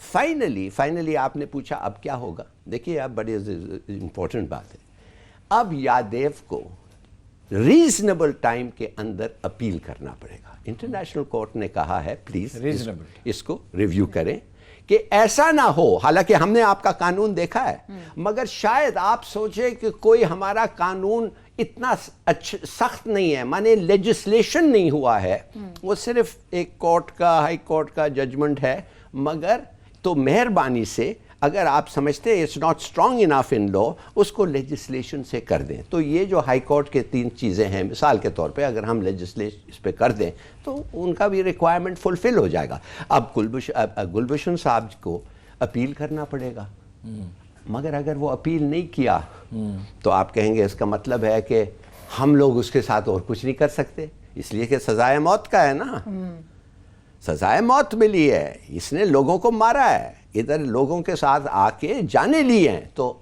Finally آپ نے پوچھا اب کیا ہوگا. دیکھیے اب بڑی امپورٹنٹ بات ہے, اب یادیو کو ریزنیبل ٹائم کے اندر اپیل کرنا پڑے گا. انٹرنیشنل کورٹ نے کہا ہے پلیز اس کو ریویو کریں کہ ایسا نہ ہو, حالانکہ ہم نے آپ کا قانون دیکھا ہے, مگر شاید آپ سوچیں کہ کوئی ہمارا قانون اتنا سخت نہیں ہے, مانے لیجسلیشن نہیں ہوا ہے, وہ صرف ایک کورٹ کا, ہائی کورٹ کا ججمنٹ ہے, مگر تو مہربانی سے اگر آپ سمجھتے ہیں اٹس ناٹ اسٹرانگ انف ان لا, اس کو لیجسلیشن سے کر دیں. تو یہ جو ہائی کورٹ کے 3 چیزیں ہیں, مثال کے طور پہ اگر ہم لیجسلیشن اس پہ کر دیں تو ان کا بھی ریکوائرمنٹ فلفل ہو جائے گا. اب گلبھوشن صاحب کو اپیل کرنا پڑے گا, مگر اگر وہ اپیل نہیں کیا تو آپ کہیں گے اس کا مطلب ہے کہ ہم لوگ اس کے ساتھ اور کچھ نہیں کر سکتے, اس لیے کہ سزائے موت کا ہے نا, سزائے موت ملی ہے, اس نے لوگوں کو مارا ہے, ادھر لوگوں کے ساتھ آ کے جانے لی ہیں. تو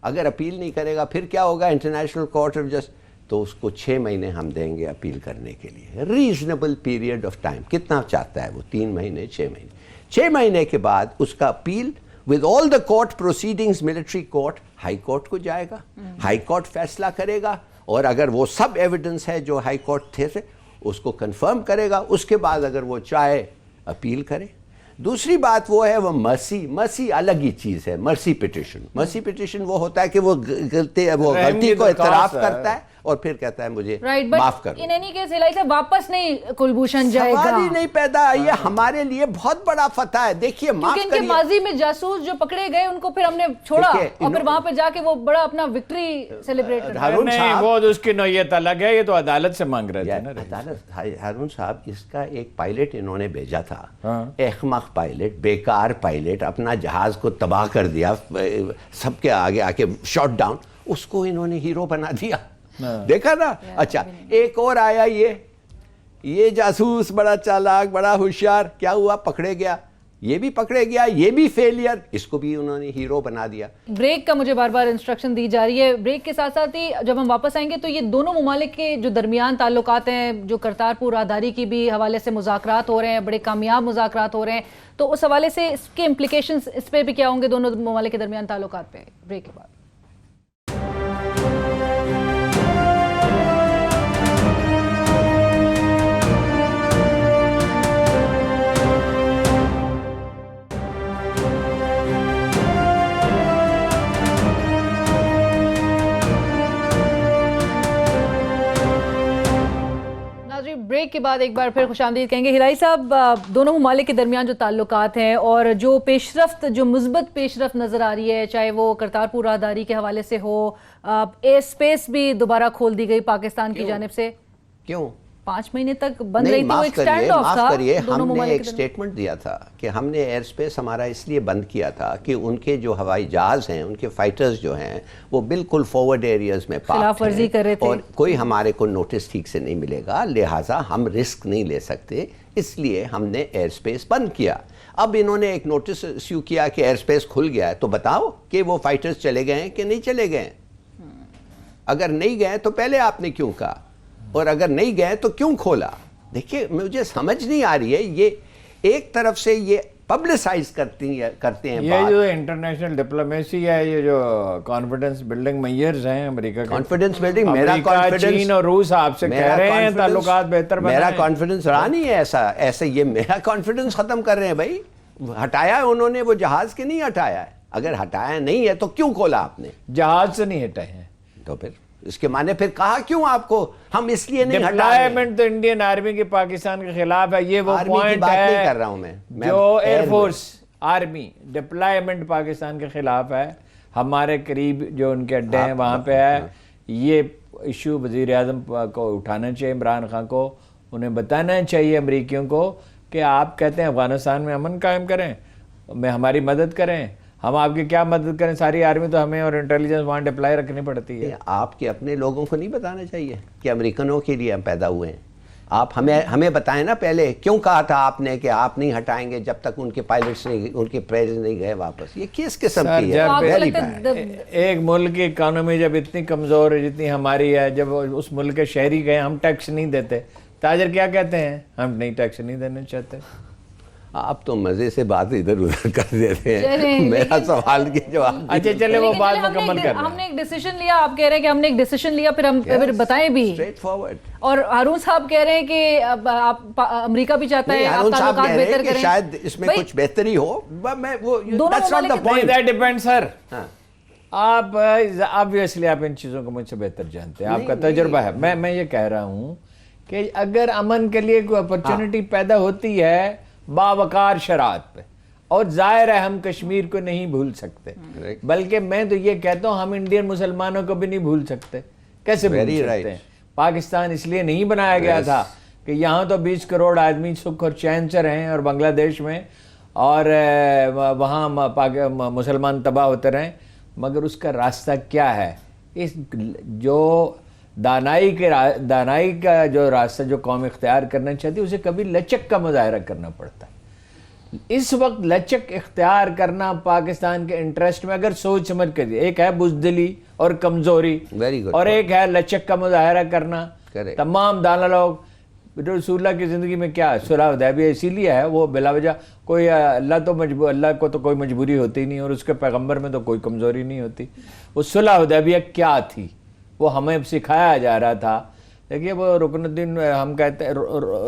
اگر اپیل نہیں کرے گا پھر کیا ہوگا, انٹرنیشنل کورٹ آف جسٹس, تو اس کو 6 مہینے ہم دیں گے اپیل کرنے کے لیے, ریزنیبل پیریڈ آف ٹائم. کتنا چاہتا ہے وہ, 3 مہینے 6 مہینے. 6 مہینے کے بعد اس کا appeal with all the court proceedings, military court, high court کو جائے گا, ہائی کورٹ فیصلہ کرے گا, اور اگر وہ سب ایویڈنس ہے جو ہائی کورٹ تھے اس کو کنفرم کرے گا. اس کے بعد اگر وہ چاہے اپیل کرے. دوسری بات وہ ہے وہ مرسی الگ ہی چیز ہے. مرسی پٹیشن وہ ہوتا ہے کہ وہ غلطی کو اعتراف کرتا ہے اور پھر کہتا ہے مجھے معاف کرو. ان اینی کیس الہی صاحب واپس نہیں کلبھوشن جائے گا, سوال ہی نہیں پیدا. یہ ہمارے لیے بہت بڑا فتح ہے. دیکھیے معاف کیونکہ ان کے ماضی میں جاسوس جو پکڑے گئے ان کو پھر ہم نے چھوڑا, اور پھر وہاں پہ جا کے وہ بڑا اپنا وکٹری سیلیبریٹ کر رہے ہیں. وہ اس کی نوعیت الگ ہے, یہ تو عدالت سے مانگ رہے تھے نا. عدالت, ہارون صاحب اس کا ایک پائلٹ انہوں نے بھیجا تھا, احمق پائلٹ, بیکار پائلٹ, اپنا جہاز کو تباہ کر دیا, سب کے آگے آ کے شاٹ ڈاؤن, اس کو انہوں نے ہیرو بنا دیا. دیکھا نا. اچھا ایک اور آیا یہ جاسوس, بڑا چالاک, بڑا ہوشیار, کیا ہوا, پکڑے گیا, یہ بھی پکڑے گیا, یہ بھی فیلئر, اس کو بھی انہوں نے ہیرو بنا دیا. بریک کا مجھے بار بار انسٹرکشن دی جا رہی ہے. بریک کے ساتھ ساتھ ہی جب ہم واپس آئیں گے تو یہ دونوں ممالک کے جو درمیان تعلقات ہیں, جو کرتارپور راہداری کی بھی حوالے سے مذاکرات ہو رہے ہیں, بڑے کامیاب مذاکرات ہو رہے ہیں, تو اس حوالے سے اس کے امپلیکیشنز اس پہ بھی کیا ہوں گے دونوں ممالک کے درمیان تعلقات پہ. بریک کے بعد بریک کے بعد ایک بار پھر خوش آمدید کہیں گے. ہلالی صاحب, دونوں ممالک کے درمیان جو تعلقات ہیں اور جو پیش رفت, جو مثبت پیش رفت نظر آ رہی ہے, چاہے وہ کرتارپور راہداری کے حوالے سے ہو, ایئر اسپیس بھی دوبارہ کھول دی گئی پاکستان کی جانب سے. کیوں 5 مہینے تک بند رہی تھی, وہ ایک سٹینڈ آف تھا. ہم نے ایک سٹیٹمنٹ دیا تھا کہ ہم نے ایئر اسپیس ہمارا اس لیے بند کیا تھا کہ ان کے جو ہوائی جہاز ہیں, ان کے فائٹرز جو ہیں, وہ بالکل فارورڈ ایریاز میں خلاف ورزی کر رہے تھے, اور کوئی ہمارے کو نوٹس ٹھیک سے نہیں ملے گا, لہٰذا ہم رسک نہیں لے سکتے, اس لیے ہم نے ایئر اسپیس بند کیا. اب انہوں نے ایک نوٹس ایشو کیا کہ ایئر اسپیس کھل گیا ہے, تو بتاؤ کہ وہ فائٹرز چلے گئے ہیں کہ نہیں چلے گئے. اگر نہیں گئے تو پہلے آپ نے کیوں کہا, اور اگر نہیں گئے تو کیوں کھولا. دیکھیے مجھے سمجھ نہیں آ رہی ہے, یہ ایک طرف سے یہ پبلسائز کرتے ہیں یہ جو انٹرنیشنل ڈپلومیسی ہے, یہ جو کانفیڈنس بلڈنگ میئرز ہیں امریکہ کے, کانفیڈنس بلڈنگ, میرا کانفیڈنس, چین اور روس آپ سے کہہ رہے ہیں تعلقات بہتر بنائیں, میرا کانفیڈنس رہا نہیں ہے ایسے یہ میرا کانفیڈنس ختم کر رہے ہیں. بھائی ہٹایا ہے انہوں نے وہ جہاز کے, نہیں ہٹایا ہے. اگر ہٹایا نہیں ہے تو کیوں کھولا آپ نے؟ جہاز سے نہیں ہٹائے ہیں تو پھر اس کے معنی پھر کہا کیوں آپ کو ہم اس لیے نہیں ہٹائے. ڈپلائمنٹ تو انڈین آرمی کی پاکستان کے خلاف ہے, یہ وہ پوائنٹ ہے نہیں کر رہا ہوں میں, جو air force army deployment Pakistan کے خلاف ہے. ہمارے قریب جو ان کے اڈے ہیں وہاں پہ ہے. یہ ایشو وزیر اعظم کو اٹھانا چاہیے, عمران خان کو, انہیں بتانا چاہیے امریکیوں کو کہ آپ کہتے ہیں افغانستان میں امن قائم کریں, میں ہماری مدد کریں, ہم آپ کی کیا مدد کریں, ساری آرمی تو ہمیں اور انٹیلیجنس وہاں ڈپلائی رکھنی پڑتی ہے. آپ کے اپنے لوگوں کو نہیں بتانا چاہیے کہ امریکنوں کے لیے ہم پیدا ہوئے ہیں. آپ ہمیں بتائیں نا پہلے, کیوں کہا تھا آپ نے کہ آپ نہیں ہٹائیں گے جب تک ان کے پائلٹس نہیں, ان کے پائلٹس نہیں گئے واپس. یہ کس قسم کی ہے؟ ایک ملک کی اکانومی جب اتنی کمزور ہے جتنی ہماری ہے, جب اس ملک کے شہری گئے ہم ٹیکس نہیں دیتے, تاجر کیا کہتے ہیں, ہم نہیں ٹیکس نہیں دینا چاہتے. آپ تو مزے سے بات ادھر ادھر کر دیتے ہیں. میرا سوال کی جواب. اچھا چلے وہ بات مکمل کر ہم نے ایک ڈیسیشن لیا, آپ کہہ رہے ہیں کہ ہم نے ایک ڈیسیشن لیا, پھر ہم پھر بتائیں بھی. Straight forward. اور ہارون صاحب کہہ رہے ہیں کہ آپ امریکہ بھی چاہتا ہے آپ تعلقات بہتر کریں, شاید اس میں کچھ بہتری ہو. میں وہ دونوں ممالک دیٹ ڈیپینڈ سر. آپ آبویسلی آپ ان چیزوں کو مجھ سے بہتر جانتے ہیں, آپ کا تجربہ ہے. میں یہ کہہ رہا ہوں کہ اگر امن کے لیے کوئی اپرچونٹی پیدا ہوتی ہے باوقار شرائط پہ, اور ظاہر ہے ہم کشمیر کو نہیں بھول سکتے, بلکہ میں تو یہ کہتا ہوں ہم انڈین مسلمانوں کو بھی نہیں بھول سکتے. کیسے بھول سکتے ہیں؟ پاکستان اس لیے نہیں بنایا گیا تھا کہ یہاں تو 20 کروڑ آدمی سکھ اور چین سے رہیں, اور بنگلہ دیش میں اور وہاں مسلمان تباہ ہوتے رہیں. مگر اس کا راستہ کیا ہے؟ اس جو دانائی کا جو راستہ جو قوم اختیار کرنا چاہتی ہے اسے کبھی لچک کا مظاہرہ کرنا پڑتا ہے. اس وقت لچک اختیار کرنا پاکستان کے انٹرسٹ میں اگر سوچ سمجھ کر, ایک ہے بزدلی اور کمزوری, اور ایک ہے لچک کا مظاہرہ کرنا. تمام دانا لوگ رسول اللہ کی زندگی میں کیا صلح حدیبیہ اسی لیے ہے, وہ بلا وجہ کوئی اللہ کو تو کوئی مجبوری ہوتی نہیں, اور اس کے پیغمبر میں تو کوئی کمزوری نہیں ہوتی. وہ صلح حدیبیہ کیا تھی وہ ہمیں سکھایا جا رہا تھا. دیکھیے وہ رکن الدین, ہم کہتے ہیں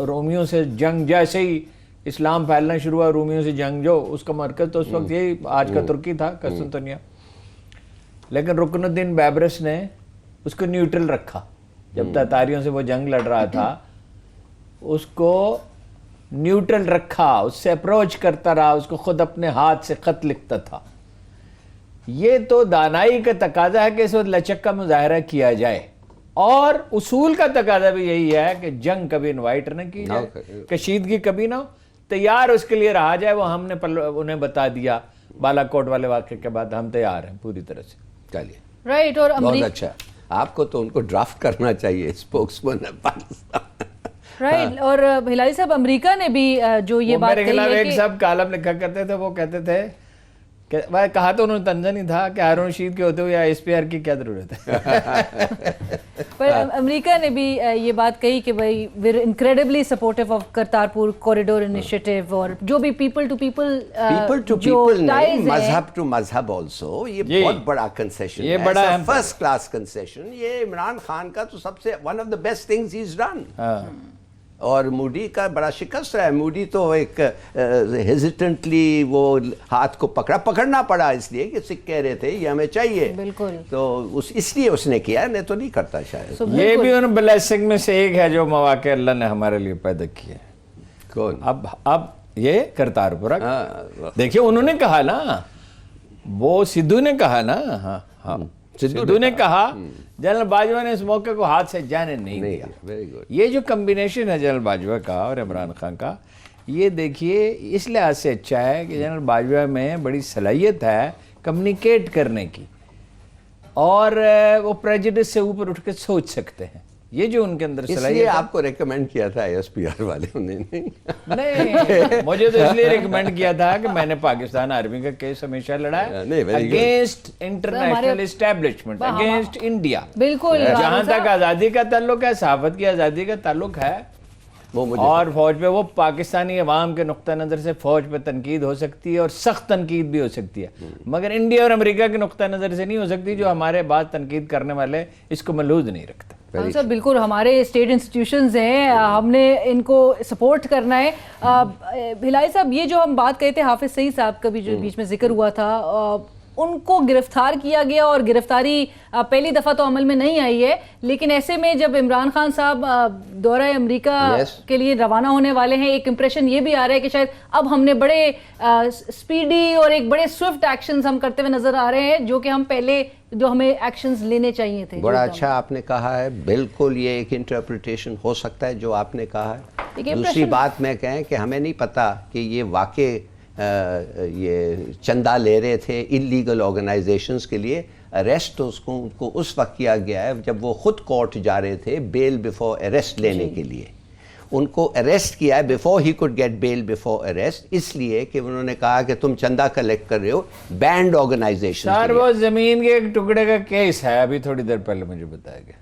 رومیوں سے جنگ, جیسے ہی اسلام پھیلنا شروع ہوا رومیوں سے جنگ, جو اس کا مرکز تو اس وقت یہی آج کا ترکی تھا, قسطنطنیہ. لیکن رکن الدین بیبرس نے اس کو نیوٹرل رکھا. جب تاتاریوں سے وہ جنگ لڑ رہا تھا اس کو نیوٹرل رکھا, اس سے اپروچ کرتا رہا, اس کو خود اپنے ہاتھ سے خط لکھتا تھا. یہ تو دانائی کا تقاضا ہے کہ اس وقت لچک کا مظاہرہ کیا جائے, اور اصول کا تقاضا بھی یہی ہے کہ جنگ کبھی انوائٹ نہ کی جائے, کشیدگی کبھی نہ ہو, تیار اس کے لیے رہا جائے. وہ ہم نے انہیں بتا دیا بالا کوٹ والے واقعے کے بعد, ہم تیار ہیں پوری طرح سے. چلیے رائٹ. اور بہت اچھا, آپ کو تو ان کو ڈرافٹ کرنا چاہیے اسپوکس مین پاکستان. رائٹ. اور ہلالی صاحب امریکہ نے بھی جو یہ بات کہی ہے کہ ایک صاحب کالم لکھا کرتے تھے, وہ کہتے تھے کہ کہا تو انہوں نے طنزا نہیں تھا کہ ہارون رشید کے ہوتے ہوئے ایس پی آر کی کیا ضرورت ہے. پر امریکہ نے بھی یہ بات کہی کہ بھائی where incredibly supportive of Kartarpur corridor initiative, اور جو بھی پیپل ٹو پیپل نہیں, مذہب ٹو مذہب آلسو. یہ بہت بڑا کنسیشن, یہ بڑا فرسٹ کلاس کنسیشن. یہ عمران خان کا تو سب سے one of the best things he is done. اور موڈی کا بڑا شکست رہا ہے. موڈی تو ایک ہیزیٹنٹلی وہ ہاتھ کو پکڑنا پڑا اس لیے کہ سکھ کہہ رہے تھے یہ ہمیں چاہیے, بالکل, تو اس لیے اس نے کیا, نہیں تو نہیں کرتا شاید. یہ بھی ان بلیسنگ میں سے ایک ہے جو مواقع اللہ نے ہمارے لیے پیدا کیے. کون؟ اب یہ کرتارپور دیکھیے انہوں نے کہا نا, وہ سدھو نے کہا نا, ہاں سدھو نے کہا, جنرل باجوہ نے اس موقع کو ہاتھ سے جانے نہیں دیا. یہ جو کمبینیشن ہے جنرل باجوہ کا اور عمران خان کا, یہ دیکھیے اس لحاظ سے اچھا ہے کہ جنرل باجوہ میں بڑی صلاحیت ہے کمیونیکیٹ کرنے کی, اور وہ پریجڈس سے اوپر اٹھ کے سوچ سکتے ہیں. یہ جو ان کے اندر صلاحیت, اس لیے آپ کو ریکمینڈ کیا تھا ایس پی آر والے نے. نہیں, مجھے تو اس لیے ریکمینڈ کیا تھا کہ میں نے پاکستان آرمی کا کیس ہمیشہ لڑا ہے against international establishment, against India. بالکل, جہاں تک آزادی کا تعلق ہے, صحافت کی آزادی کا تعلق ہے, اور فوج پہ, وہ پاکستانی عوام کے نقطہ نظر سے فوج پہ تنقید ہو سکتی ہے, اور سخت تنقید بھی ہو سکتی ہے, مگر انڈیا اور امریکہ کے نقطہ نظر سے نہیں ہو سکتی, جو ہمارے بعد تنقید کرنے والے اس کو ملحوظ نہیں رکھتے. سر بالکل, ہمارے اسٹیٹ انسٹیٹیوشنز ہیں, ہم نے ان کو سپورٹ کرنا ہے. ہلالی صاحب, یہ جو ہم بات کہتے ہیں حافظ سعید صاحب کا بھی جو بیچ میں ذکر ہوا تھا, ان کو گرفتار کیا گیا, اور گرفتاری پہلی دفعہ تو عمل میں نہیں آئی ہے, لیکن ایسے میں جب عمران خان صاحب دورہ امریکہ کے لیے روانہ ہونے والے ہیں, ایک امپریشن یہ بھی آ رہا ہے کہ شاید اب ہم نے بڑے سپیڈی اور ایک بڑے سوئفٹ ایکشنز ہم کرتے ہوئے نظر آ رہے ہیں, جو کہ ہم پہلے جو ہمیں ایکشنز لینے چاہیے تھے. بڑا اچھا آپ نے کہا ہے, بالکل یہ ایک انٹرپریٹیشن ہو سکتا ہے جو آپ نے کہا ہے. دوسری بات میں کہیں کہ ہمیں نہیں پتا کہ یہ واقع یہ چندہ لے رہے تھے انلیگل آرگنائزیشنز کے لیے. اریسٹ تو ان کو اس وقت کیا گیا ہے جب وہ خود کورٹ جا رہے تھے بیل بیفور اریسٹ لینے کے لیے. ان کو اریسٹ کیا ہے بیفور ہی could get bail before arrest, اس لیے کہ انہوں نے کہا کہ تم چندہ کلیکٹ کر رہے ہو بینڈ آرگنائزیشن. سر وہ زمین کے ایک ٹکڑے کا کیس ہے, ابھی تھوڑی دیر پہلے مجھے بتایا گیا.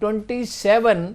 27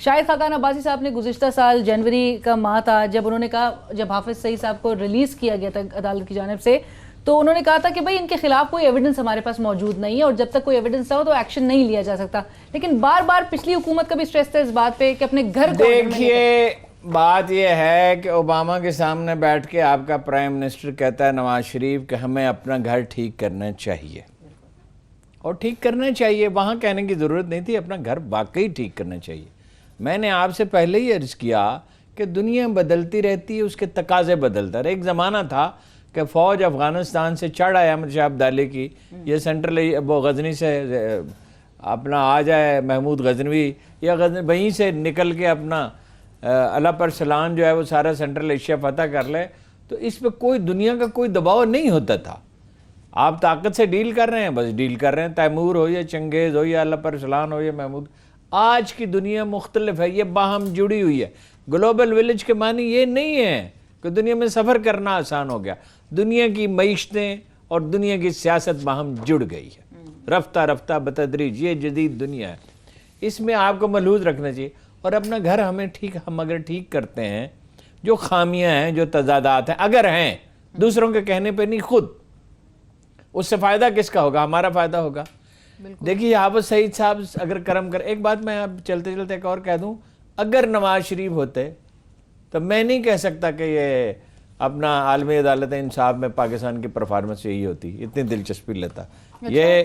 شاہد خاقان عباسی صاحب نے گزشتہ سال جنوری کا ماہ تھا جب انہوں نے کہا, جب حافظ سعید صاحب کو ریلیز کیا گیا تھا عدالت کی جانب سے, تو انہوں نے کہا تھا کہ بھائی ان کے خلاف کوئی ایویڈنس ہمارے پاس موجود نہیں ہے اور جب تک کوئی ایویڈنس نہ ہو تو ایکشن نہیں لیا جا سکتا. لیکن بار بار پچھلی حکومت کا بھی اسٹریس تھا اس بات پہ کہ اپنے گھر کو. دیکھیے بات یہ ہے کہ اوباما کے سامنے بیٹھ کے آپ کا پرائم منسٹر کہتا ہے نواز شریف کہ ہمیں اپنا گھر ٹھیک کرنا چاہیے, اور ٹھیک کرنا چاہیے, وہاں کہنے کی ضرورت نہیں تھی, اپنا گھر واقعی ٹھیک کرنا چاہیے. میں نے آپ سے پہلے ہی عرض کیا کہ دنیا بدلتی رہتی ہے, اس کے تقاضے بدلتا رہے. ایک زمانہ تھا کہ فوج افغانستان سے چڑھ آیا احمد شاہ ابدالی کی, یہ سینٹرل وہ غزنی سے اپنا آ جائے محمود غزنوی, یا وہیں سے نکل کے اپنا اللہ پر سلان جو ہے وہ سارا سینٹرل ایشیا فتح کر لے, تو اس پہ کوئی دنیا کا کوئی دباؤ نہیں ہوتا تھا. آپ طاقت سے ڈیل کر رہے ہیں, بس ڈیل کر رہے ہیں, تیمور ہو یا چنگیز ہو یا اللہ پر سلان ہو یا محمود. آج کی دنیا مختلف ہے, یہ باہم جڑی ہوئی ہے. گلوبل ولیج کے معنی یہ نہیں ہے کہ دنیا میں سفر کرنا آسان ہو گیا. دنیا کی معیشتیں اور دنیا کی سیاست باہم جڑ گئی ہے رفتہ رفتہ بتدریج. یہ جدید دنیا ہے, اس میں آپ کو ملحوظ رکھنا چاہیے. اور اپنا گھر ہم اگر ٹھیک کرتے ہیں, جو خامیاں ہیں, جو تضادات ہیں اگر ہیں, دوسروں کے کہنے پہ نہیں, خود, اس سے فائدہ کس کا ہوگا؟ ہمارا فائدہ ہوگا. دیکھیے حافظ سعید صاحب اگر کرم کر, ایک بات میں اب چلتے چلتے ایک اور کہہ دوں, اگر نواز شریف ہوتے تو میں نہیں کہہ سکتا کہ یہ اپنا عالمی عدالت انصاف میں پاکستان کی پرفارمنس یہی ہوتی, اتنی دلچسپی لیتا. یہ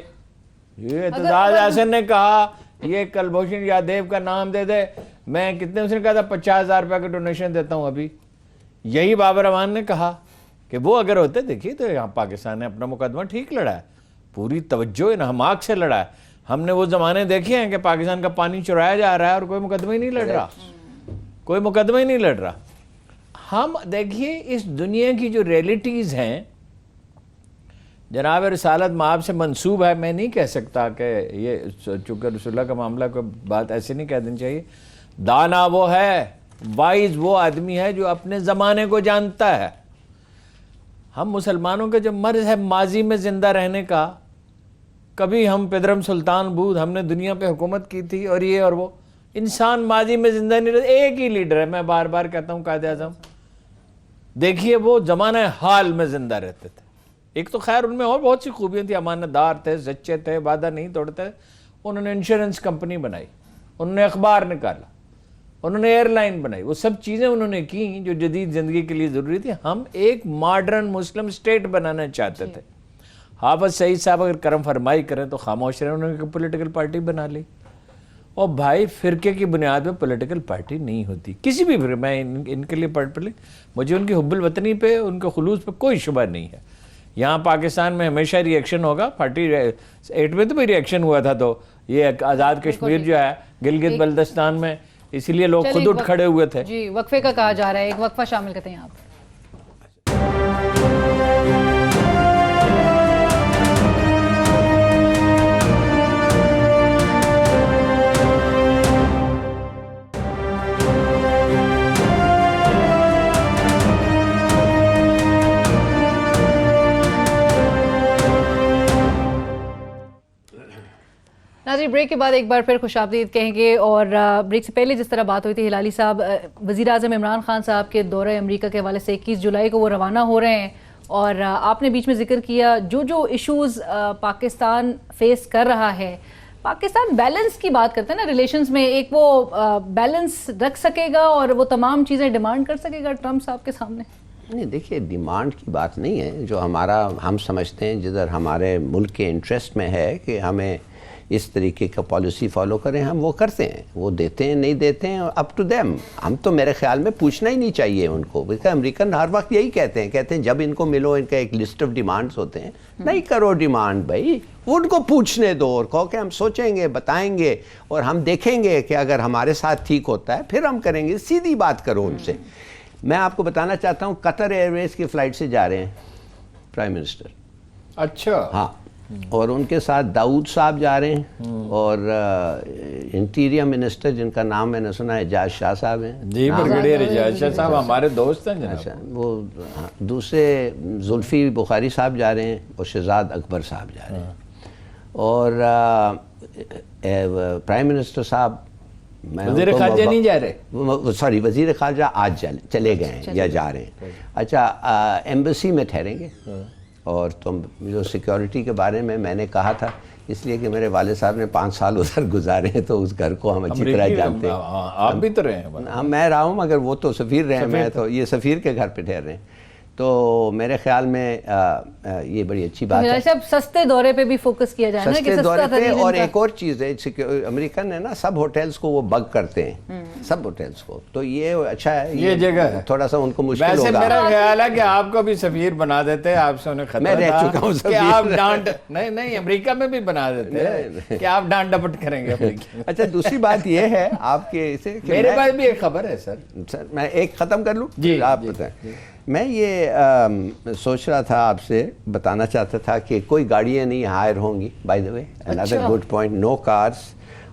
اعتزاز احسن نے کہا یہ کلبھوشن یادیو کا نام دے دے, میں کتنے, اس نے کہا تھا 50,000 روپے کا ڈونیشن دیتا ہوں ابھی. یہی بابر امان نے کہا کہ وہ اگر ہوتے, دیکھیے تو یہاں پاکستان نے اپنا مقدمہ ٹھیک لڑا ہے, پوری توجہ انہماک سے لڑا ہے. ہم نے وہ زمانے دیکھے ہیں کہ پاکستان کا پانی چرایا جا رہا ہے اور کوئی مقدمہ ہی نہیں لڑ رہا, کوئی مقدمہ ہی نہیں لڑ رہا. ہم دیکھیے اس دنیا کی جو ریئلٹیز ہیں, جناب رسالت مآب سے منسوب ہے, میں نہیں کہہ سکتا کہ یہ چونکہ رسول اللہ کا معاملہ کو بات ایسے نہیں کہہ دینی چاہیے. دانا وہ ہے, وائز وہ آدمی ہے جو اپنے زمانے کو جانتا ہے. ہم مسلمانوں کا جو مرض ہے ماضی میں زندہ رہنے کا, کبھی ہم پدرم سلطان بود, ہم نے دنیا پہ حکومت کی تھی اور یہ اور وہ, انسان ماضی میں زندہ نہیں رہتا. ایک ہی لیڈر ہے, میں بار بار کہتا ہوں, قائد اعظم. دیکھیے وہ زمانہ حال میں زندہ رہتے تھے. ایک تو خیر ان میں اور بہت سی خوبیاں تھیں, امانت دار تھے, سچے تھے, وعدہ نہیں توڑتے. انہوں نے انشورنس کمپنی بنائی, انہوں نے اخبار نکالا, انہوں نے ایئر لائن بنائی, وہ سب چیزیں انہوں نے کی جو جدید زندگی کے لیے ضروری تھی. ہم ایک ماڈرن مسلم اسٹیٹ بنانا چاہتے تھے. حافظ سعید صاحب اگر کرم فرمائی کریں تو خاموش رہے, انہوں نے ایک پولیٹیکل پارٹی بنا لی. اور بھائی فرقے کی بنیاد پہ پولیٹیکل پارٹی نہیں ہوتی کسی بھی فرقے. میں ان کے لیے مجھے ان کی حب الوطنی پہ, ان کے خلوص پہ کوئی شبہ نہیں ہے. یہاں پاکستان میں ہمیشہ ریئیکشن ہوگا. پارٹی 8 میں تو بھی ریئیکشن ہوا تھا, تو یہ آزاد کشمیر جو ہے گلگت بلتستان میں, اسی لیے لوگ خود اٹھ کھڑے ہوئے تھے. جی وقفے کا کہا جا رہا ہے, ایک وقفہ شامل کرتے ہیں آپ. ناظرین بریک کے بعد ایک بار پھر خوش آمدید کہیں گے. اور بریک سے پہلے جس طرح بات ہوئی تھی, ہلالی صاحب وزیر اعظم عمران خان صاحب کے دورہ امریکہ کے حوالے سے 21 جولائی کو وہ روانہ ہو رہے ہیں, اور آپ نے بیچ میں ذکر کیا جو ایشوز پاکستان فیس کر رہا ہے, پاکستان بیلنس کی بات کرتے ہیں نا ریلیشنز میں, ایک وہ بیلنس رکھ سکے گا اور وہ تمام چیزیں ڈیمانڈ کر سکے گا ٹرمپ صاحب کے سامنے. نہیں دیکھیے, ڈیمانڈ کی بات نہیں ہے. جو ہم سمجھتے ہیں جدھر ہمارے ملک کے انٹرسٹ میں ہے کہ ہمیں اس طریقے کا پالیسی فالو کریں, ہم وہ کرتے ہیں. وہ دیتے ہیں نہیں دیتے ہیں, اپ ٹو دیم. ہم تو میرے خیال میں پوچھنا ہی نہیں چاہیے ان کو. امریکن ہر وقت یہی کہتے ہیں جب ان کو ملو ان کا ایک لسٹ آف ڈیمانڈز ہوتے ہیں, نہیں کرو ڈیمانڈ بھائی, ان کو پوچھنے دو اور کہو کہ ہم سوچیں گے, بتائیں گے, اور ہم دیکھیں گے کہ اگر ہمارے ساتھ ٹھیک ہوتا ہے پھر ہم کریں گے. سیدھی بات کرو ان سے. میں آپ کو بتانا چاہتا ہوں, قطر ایئر ویز کی فلائٹ سے جا رہے ہیں پرائم منسٹر. اچھا. ہاں, اور ان کے ساتھ داؤد صاحب جا رہے ہیں, اور انٹیریئر منسٹر جن کا نام میں نے سنا ہے اعجاز شاہ صاحب ہیں. جی بریگیڈیئر اعجاز شاہ صاحب ہمارے دوست ہیں جناب. اچھا, وہ دوسرے زلفی بخاری صاحب جا رہے ہیں, اور شہزاد اکبر صاحب جا رہے ہیں. اور پرائم منسٹر صاحب وزیر خارجہ نہیں جا رہے؟ سوری، وزیر خارجہ آج چلے گئے ہیں یا جا رہے ہیں. اچھا، ایمبیسی میں ٹھہریں گے. اور تم جو سیکیورٹی کے بارے میں نے کہا تھا، اس لیے کہ میرے والد صاحب نے 5 سال ادھر گزارے ہیں تو اس گھر کو ہم اچھی طرح جانتے ہیں. آپ بھی تو رہے ہیں. میں رہا ہوں مگر وہ تو سفیر رہے ہیں، میں تو یہ سفیر کے گھر پہ ٹھہر رہے ہیں. تو میرے خیال میں یہ بڑی اچھی بات ہے. صاحب سستے دورے پہ بھی فوکس کیا جائے نا، کہ سستے دورے سستا پہ. اور ایک اور چیز ہے، امریکن ہے نا، سب ہوٹلز کو وہ بگ کرتے ہیں، سب ہوٹلز کو. تو یہ اچھا ہے، یہ جگہ ہے تھوڑا سا ان کو مشکل ویسے ہوگا. میرا خیال ہے کہ آپ کو بھی سفیر بنا دیتے، آپ سے انہیں خطرہ میں رہ چکا ہوں کہ آپ سفیر. ڈانٹ نہیں امریکہ میں بھی بنا دیتے کہ آپ ڈانٹ ڈپٹ کریں گے امریکہ میں. اچھا، دوسری بات یہ ہے آپ کے اسے، میرے پاس بھی ایک خبر ہے سر. سر میں ایک ختم کر لوں. جی آپ بتائیں. میں یہ سوچ رہا تھا، آپ سے بتانا چاہتا تھا کہ کوئی گاڑیاں نہیں ہائر ہوں گی. By the way another good point, no cars.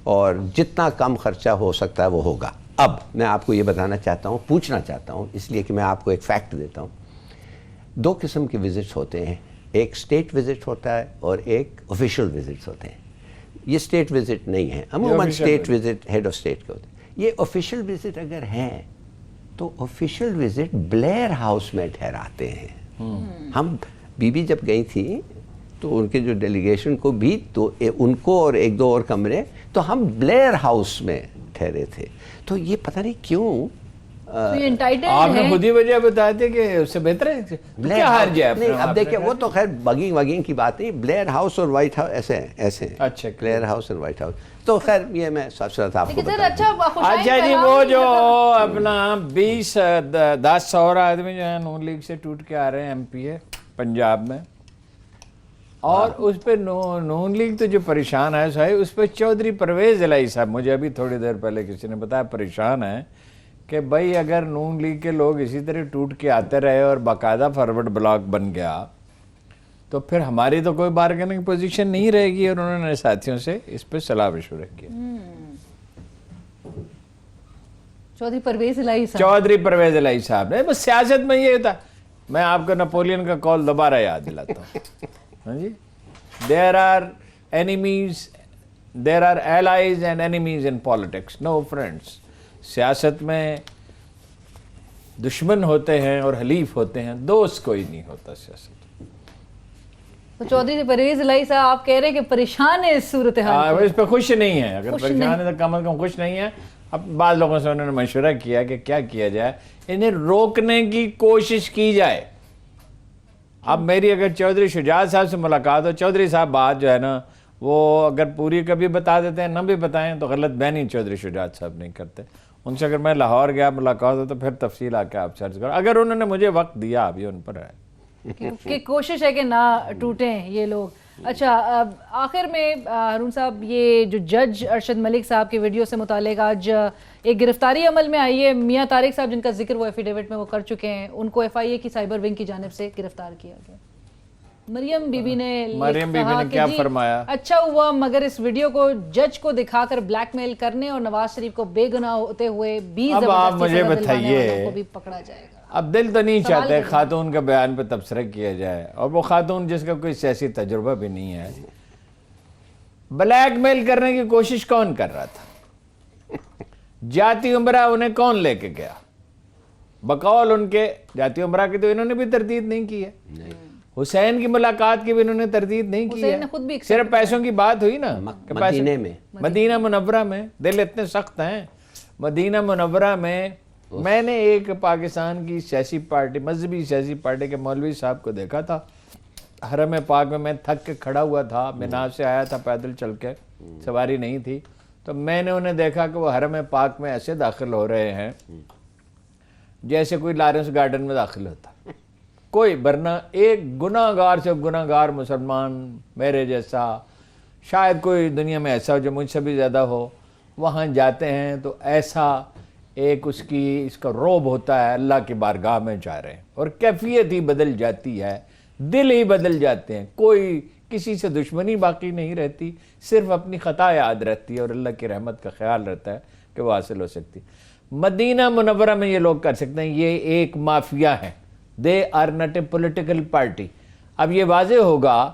اور جتنا کم خرچہ ہو سکتا ہے وہ ہوگا. اب میں آپ کو یہ بتانا چاہتا ہوں، پوچھنا چاہتا ہوں، اس لیے کہ میں آپ کو ایک فیکٹ دیتا ہوں. 2 قسم کے وزٹس ہوتے ہیں، ایک اسٹیٹ وزٹ ہوتا ہے اور ایک آفیشیل وزٹس ہوتے ہیں. یہ اسٹیٹ وزٹ نہیں ہے، عموماً state visit head of state کے ہوتے ہیں. یہ آفیشیل وزٹ اگر ہیں تو آفیشیل وزٹ بلیئر ہاؤس میں ٹھہراتے ہیں. ہم بی جب گئی تھی تو ان کے جو ڈیلیگیشن کو بھی، تو ان کو اور 1-2 اور کمرے تو ہم بلیئر ہاؤس میں ٹھہرے تھے. تو یہ پتہ نہیں کیوں آپ نے خود ہی وجہ بتایا تھے کہ اس سے بہتر ہے کیا حرج ہے. نہیں، اب دیکھیں وہ تو خیر بگنگ کی بات نہیں. بلیئر ہاؤس اور وائٹ ہاؤس ایسے اچھا، بلیئر ہاؤس اور وائٹ ہاؤس. تو خیر یہ میں سب سے آپ کو بتا. اچھا جی، وہ جو اپنا 10 اور آدمی جو ہیں نون لیگ سے ٹوٹ کے آ رہے ہیں ایم پی اے پنجاب میں، اور اس پہ نون لیگ تو جو پریشان ہے صحیح، اس پہ چودھری پرویز الہی صاحب مجھے ابھی تھوڑی دیر پہلے کسی نے بتایا پریشان ہے کہ بھائی اگر نون لیگ کے لوگ اسی طرح ٹوٹ کے آتے رہے اور باقاعدہ فارورڈ بلاک بن گیا تو پھر ہماری تو کوئی بارگیننگ پوزیشن نہیں رہے گی. اور انہوں نے ساتھیوں سے اس پہ صلاح مشورہ کیا. چودھری پرویز الہی صاحب نے. بس سیاست میں یہ ہوتا. میں آپ کو نپولین کا قول دوبارہ یاد دلاتا ہوں. ہاں جی، there are allies and enemies in politics, no friends. سیاست میں دشمن ہوتے ہیں اور حلیف ہوتے ہیں، دوست کوئی نہیں ہوتا سیاست. تو چودھری پرویز الہی صاحب آپ کہہ رہے ہیں کہ پریشان ہے اس صورتحال، اس پہ خوش نہیں ہے. اگر پریشان ہے تو کم از کم خوش نہیں ہے. اب بعض لوگوں سے انہوں نے مشورہ کیا کہ کیا کیا جائے، انہیں روکنے کی کوشش کی جائے. اب میری اگر چودھری شجاعت صاحب سے ملاقات ہو، چودھری صاحب بات جو ہے نا وہ اگر پوری کبھی بتا دیتے ہیں نہ بھی بتائیں تو غلط بیانی چودھری شجاعت صاحب نہیں کرتے. ان سے اگر میں لاہور گیا ملاقات ہو تو پھر تفصیل آ کے آپ سے عرض کروں. اگر انہوں نے مجھے وقت دیا، ابھی ان پر ہے کہ کوشش ہے کہ نہ ٹوٹیں یہ لوگ. اچھا، آخر میں ہارون صاحب، یہ جو جج ارشد ملک صاحب کی ویڈیو سے متعلق آج ایک گرفتاری عمل میں آئی ہے. میاں طارق صاحب جن کا ذکر وہ ایفیڈیوٹ میں وہ کر چکے ہیں، ان کو ایف آئی اے کی سائبر ونگ کی جانب سے گرفتار کیا گیا. مریم بی بی نے کیا فرمایا؟ اچھا ہوا مگر اس ویڈیو کو جج کو دکھا کر بلیک میل کرنے اور نواز شریف کو بے گناہ ہوتے ہوئے بھی زبردستی کو بھی پکڑا جائے گا. اب دل تو نہیں چاہتے خاتون کا بیان پہ تبصرہ کیا جائے، اور وہ خاتون جس کا کوئی سیاسی تجربہ بھی نہیں ہے. بلیک میل کرنے کی کوشش کون کر رہا تھا؟ جاتی عمرہ انہیں کون لے کے گیا؟ بقول ان کے جاتی عمرہ کی تو انہوں نے بھی تردید نہیں کی ہے. حسین کی ملاقات کی بھی انہوں نے تردید نہیں کی ہے. صرف پیسوں کی بات ہوئی نا مدینہ منورہ میں. دل اتنے سخت ہیں. مدینہ منورہ میں میں نے ایک پاکستان کی سیاسی پارٹی، مذہبی سیاسی پارٹی کے مولوی صاحب کو دیکھا تھا حرم پاک میں. میں تھک کے کھڑا ہوا تھا، مینا سے آیا تھا پیدل چل کے، سواری نہیں تھی. تو میں نے انہیں دیکھا کہ وہ حرم پاک میں ایسے داخل ہو رہے ہیں جیسے کوئی لارنس گارڈن میں داخل ہوتا. کوئی ورنہ ایک گناہ گار سے گناہ گار مسلمان میرے جیسا، شاید کوئی دنیا میں ایسا ہو جو مجھ سے بھی زیادہ ہو، وہاں جاتے ہیں تو ایسا ایک اس کا روب ہوتا ہے، اللہ کی بارگاہ میں جا رہے ہیں، اور کیفیت ہی بدل جاتی ہے، دل ہی بدل جاتے ہیں. کوئی کسی سے دشمنی باقی نہیں رہتی، صرف اپنی خطا یاد رہتی ہے اور اللہ کی رحمت کا خیال رہتا ہے کہ وہ حاصل ہو سکتی. مدینہ منورہ میں یہ لوگ کر سکتے ہیں. یہ ایک مافیا ہے. They are not a political party. اب یہ واضح ہوگا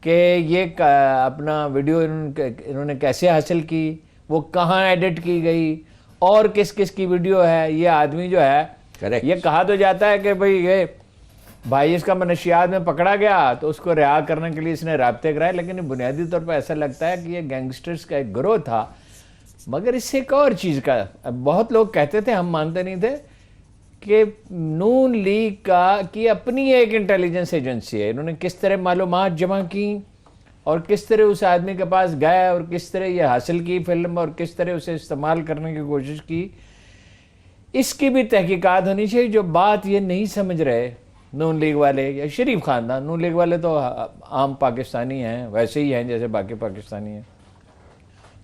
کہ یہ اپنا ویڈیو انہوں نے کیسے حاصل کی، وہ کہاں ایڈٹ کی گئی اور کس کس کی ویڈیو ہے. یہ آدمی جو ہے Correct. یہ کہا تو جاتا ہے کہ بھئی یہ بھائی اس کا منشیات میں پکڑا گیا تو اس کو رہا کرنے کے لیے اس نے رابطے کرائے, لیکن بنیادی طور پر ایسا لگتا ہے کہ یہ گینگسٹرز کا ایک گروہ تھا. مگر اس سے ایک اور چیز کا بہت لوگ کہتے تھے, ہم مانتے نہیں تھے, کہ نون لیگ کی اپنی ایک انٹیلیجنس ایجنسی ہے. انہوں نے کس طرح معلومات جمع کی اور کس طرح اس آدمی کے پاس گئے اور کس طرح یہ حاصل کی فلم اور کس طرح اسے استعمال کرنے کی کوشش کی, اس کی بھی تحقیقات ہونی چاہیے. جو بات یہ نہیں سمجھ رہے نون لیگ والے یا شریف خاندان, نون لیگ والے تو عام پاکستانی ہیں, ویسے ہی ہیں جیسے باقی پاکستانی ہیں,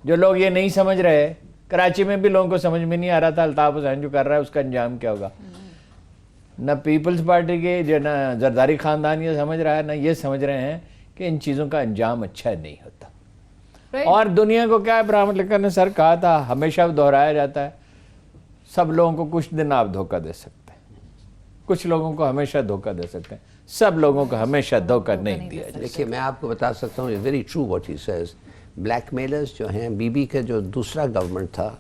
جو لوگ یہ نہیں سمجھ رہے, کراچی میں بھی لوگوں کو سمجھ میں نہیں آ رہا تھا الطاف حسین جو کر رہا ہے اس کا انجام کیا ہوگا. نہ پیپلز پارٹی کے جو نہ زرداری خاندان یہ سمجھ رہا ہے, نہ یہ سمجھ رہے ہیں کہ ان چیزوں کا انجام اچھا نہیں ہوتا. اور دنیا کو کیا ابراہیم لکھن نے سر کہا تھا, ہمیشہ دہرایا جاتا ہے, سب لوگوں کو کچھ دن آپ دھوکہ دے سکتے ہیں, کچھ لوگوں کو ہمیشہ دھوکہ دے سکتے ہیں, سب لوگوں کو ہمیشہ دھوکہ نہیں دیا جائے. دیکھیے میں آپ کو بتا سکتا ہوں, very true what he says. Blackmailers جو ہیں, بی بی کا جو دوسرا گورنمنٹ تھا,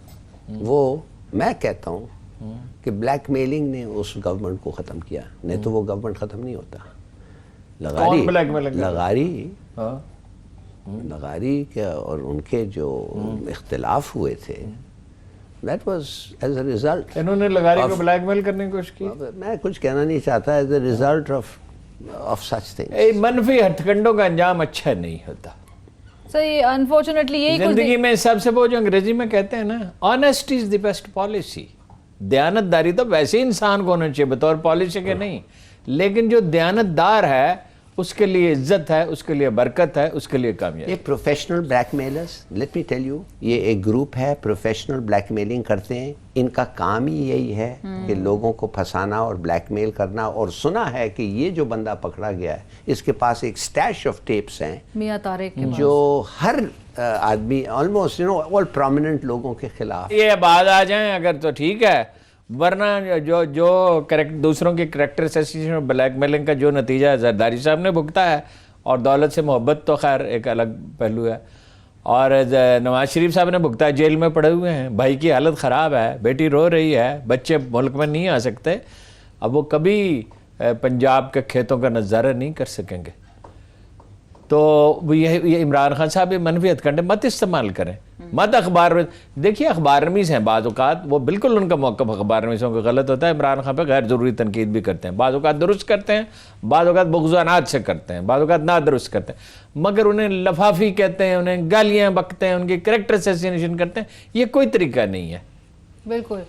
وہ میں کہتا ہوں کہ بلیک میلنگ نے اس گورنمنٹ کو ختم کیا, نہیں تو وہ گورنمنٹ ختم نہیں ہوتا. لغاری کے اور ان کے جو اختلاف ہوئے تھے, that was as a result. انہوں نے لغاری کو بلیک میل کرنے کی کوشش کی. میں کچھ کہنا نہیں چاہتا, as a result of such things. منفی ہتھ کنڈوں کا انجام اچھا نہیں ہوتا. صحیح, انفارچونیٹلی یہی زندگی میں سب سے وہ جو انگریزی میں کہتے ہیں نا, honesty is the best policy. دیانت داری تو ویسے انسان کو ہونا چاہیے بطور پالیسی کے نہیں, لیکن جو دیانت دار ہے اس کے لیے عزت ہے, اس کے لیے برکت ہے, اس کے لیے کامیابی. یہ professional black mailers, let me tell you, یہ ایک گروپ ہے, پروفیشنل بلیک میلنگ کرتے ہیں. ان کا کام ہی یہی ہے کہ لوگوں کو پھنسانا اور بلیک میل کرنا. اور سنا ہے کہ یہ جو بندہ پکڑا گیا ہے, اس کے پاس ایک سٹیش آف ٹیپس ہیں میاں طارق کے جو ہر آدمی آلموسٹ آل پرومیننٹ لوگوں کے خلاف. یہ بعد آ جائیں اگر تو ٹھیک ہے, ورنہ جو دوسروں کے کریکٹر اسیسینیشن بلیک میلنگ کا جو نتیجہ ہے زرداری صاحب نے بھگتا ہے. اور دولت سے محبت تو خیر ایک الگ پہلو ہے, اور نواز شریف صاحب نے بھگتا ہے, جیل میں پڑے ہوئے ہیں, بھائی کی حالت خراب ہے, بیٹی رو رہی ہے, بچے ملک میں نہیں آ سکتے. اب وہ کبھی پنجاب کے کھیتوں کا نظارہ نہیں کر سکیں گے. تو یہ عمران خان صاحب یہ منفی ہتھ کنڈے مت استعمال کریں, مت اخبار میں دیکھیے. اخبار نویس ہیں بعض اوقات, وہ بالکل ان کا موقف اخبار نویسوں کا غلط ہوتا ہے. عمران خان پہ غیر ضروری تنقید بھی کرتے ہیں, بعض اوقات درست کرتے ہیں, بعض اوقات بغضانات سے کرتے ہیں, بعض اوقات نادرست کرتے ہیں, مگر انہیں لفافی کہتے ہیں, انہیں گالیاں بکتے ہیں, ان کی کریکٹر اسیسینیشن کرتے ہیں. یہ کوئی طریقہ نہیں ہے. بالکل.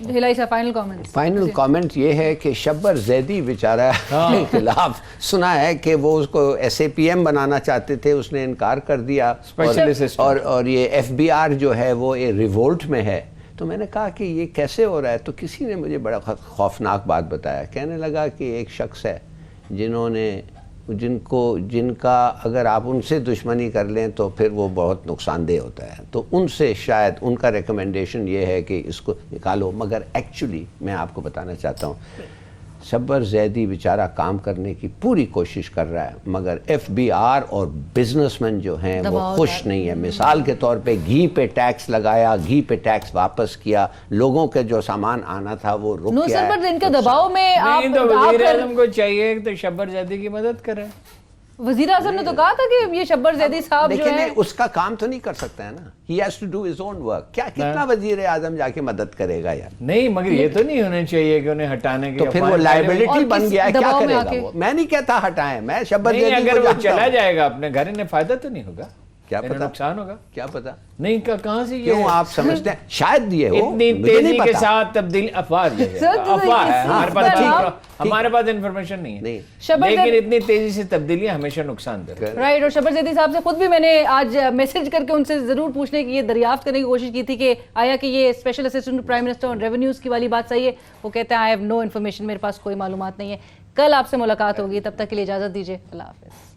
ہلائی صاحب فائنل کامنٹ. فائنل کامنٹ یہ ہے کہ شبر زیدی بیچارہ کے خلاف سنا ہے کہ وہ اس کو ایس اے پی ایم بنانا چاہتے تھے, اس نے انکار کر دیا. اور یہ ایف بی آر جو ہے وہ ریوولٹ میں ہے. تو میں نے کہا کہ یہ کیسے ہو رہا ہے, تو کسی نے مجھے بڑا خوفناک بات بتایا. کہنے لگا کہ ایک شخص ہے جن کا اگر آپ ان سے دشمنی کر لیں تو پھر وہ بہت نقصان دہ ہوتا ہے, تو ان سے شاید ان کا ریکمنڈیشن یہ ہے کہ اس کو نکالو. مگر ایکچولی میں آپ کو بتانا چاہتا ہوں, شبر زیدی بیچارہ کام کرنے کی پوری کوشش کر رہا ہے, مگر ایف بی آر اور بزنس مین جو ہیں وہ خوش نہیں ہے. مثال کے طور پہ گھی پہ ٹیکس لگایا, گھی پہ ٹیکس واپس کیا, لوگوں کے جو سامان آنا تھا وہ رک گیا ہے. ان کے دباؤ میں وزیر اعظم کو چاہیے کہ شبر زیدی کی مدد کرے. وزیر اعظم نے تو کہا تھا کہ یہ شبر زیدی صاحب جو ہے, لیکن اس کا کام تو نہیں کر سکتا ہے نا. He has to do his own work. کتنا وزیر اعظم جا کے مدد کرے گا یار. نہیں, مگر یہ تو نہیں ہونا چاہیے کہ انہیں ہٹانے کے, تو پھر وہ لائبلٹی بن گیا ہے, کیا کرے گا وہ. میں نہیں کہتا ہٹائیں, میں شبر زیدی کو اگر وہ چلا جائے گا اپنے گھر, انہیں فائدہ تو نہیں ہوگا, کیا پتا نقصان ہوگا, کیا پتا. نہیں کہاں سے کیوں آپ سمجھتے ہیں شاید یہ ہو, اتنی تیزی کے ساتھ تبدیلی افواہ ہے, ہمارے پاس انفارمیشن نہیں ہے, لیکن اتنی تیزی سے تبدیلیاں ہمیشہ نقصان دہ. رائٹ. اور شبر زیدی صاحب سے خود بھی میں نے آج میسج کر کے ان سے ضرور پوچھنے کی, یہ دریافت کرنے کی کوشش کی تھی کہ آیا کہ یہ اسپیشل اسسٹنٹ پرائم منسٹر اور ریونیوز کی والی بات صحیح ہے. وہ کہتے ہیں آئی ہیو نو انفارمیشن, میرے پاس کوئی معلومات نہیں ہے. کل آپ سے ملاقات ہوگی, تب تک کے لیے اجازت دیجیے, اللہ حافظ.